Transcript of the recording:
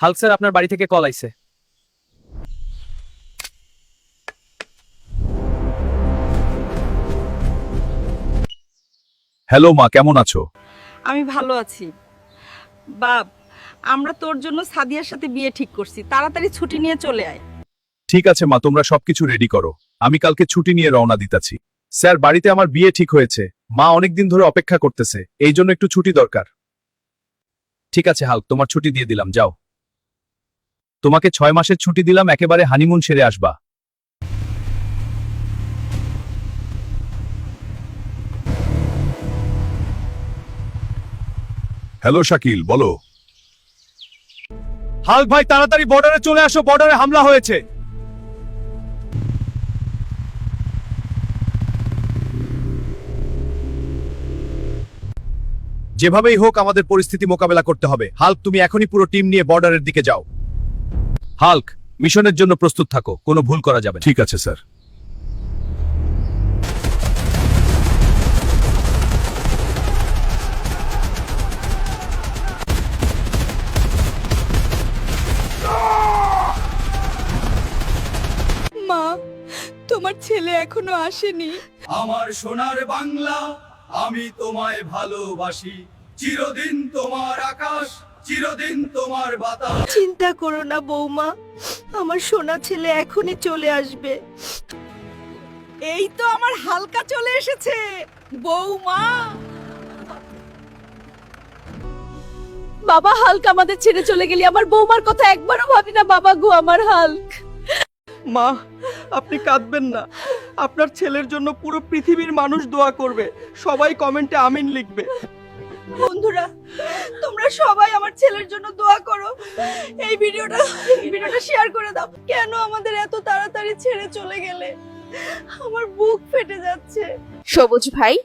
Hulk sir আপনার বাড়ি থেকে কল আইছে। হ্যালো মা, কেমন আছো? আমি ভালো আছি বাপ। আমরা তোর জন্য সাদিয়ার সাথে বিয়ে ঠিক করছি, তাড়াতাড়ি ছুটি নিয়ে চলে আয়। ঠিক আছে মা, তোমরা সবকিছু রেডি করো, আমি কালকে ছুটি নিয়ে রওনা দিতাছি। স্যার, বাড়িতে আমার বিয়ে ঠিক হয়েছে, মা অনেকদিন ধরে অপেক্ষা করতেছে, এই জন্য একটু ছুটি দরকার। ঠিক আছে হাল্ক, তোমার ছুটি দিয়ে দিলাম, যাও। তোমাকে 6 মাসের ছুটি দিলাম, একেবারে হানিমুন সেরে আসবা। হ্যালো শাকিল, বলো। হাল্ক ভাই, তাড়াতাড়ি বর্ডারে চলে আসো, বর্ডারে হামলা হয়েছে। যেভাবেই হোক আমাদের পরিস্থিতি মোকাবেলা করতে হবে। হাল্ক, তুমি এখনই পুরো টিম নিয়ে বর্ডারের দিকে যাও। হাল্ক, মিশনের জন্য প্রস্তুত থাকো, কোনো ভুল করা যাবে না। ঠিক আছে স্যার। মা, তোমার ছেলে এখনো আসেনি। আমার সোনার বাংলা, আমি তোমায় ভালোবাসি, চিরদিন তোমার আকাশ, চিরদিন তোমার বাতাস। চিন্তা করো না বৌমা, আমার সোনা ছেলে এখনই চলে আসবে। এই তো আমার হালকা চলে এসেছে বৌমা। বাবা, হাল্ক আমাদের ছেড়ে চলে গেলি, আমার বৌমার কথা একবারও ভাবি না বাবা গো, আমার হাল্ক। মা, আপনি কাঁদবেন না, আপনার ছেলের জন্য পুরো পৃথিবীর মানুষ দোয়া করবে, সবাই কমেন্টে আমিন লিখবে। বন্ধুরা, তোমরা সবাই আমার ছেলের জন্য দোয়া করো। এই ভিডিওটা শেয়ার করে দাও। কেন আমাদের এত তাড়াতাড়ি ছেড়ে চলে গেলে? আমার বুক ফেটে যাচ্ছে। সবুজ ভাই,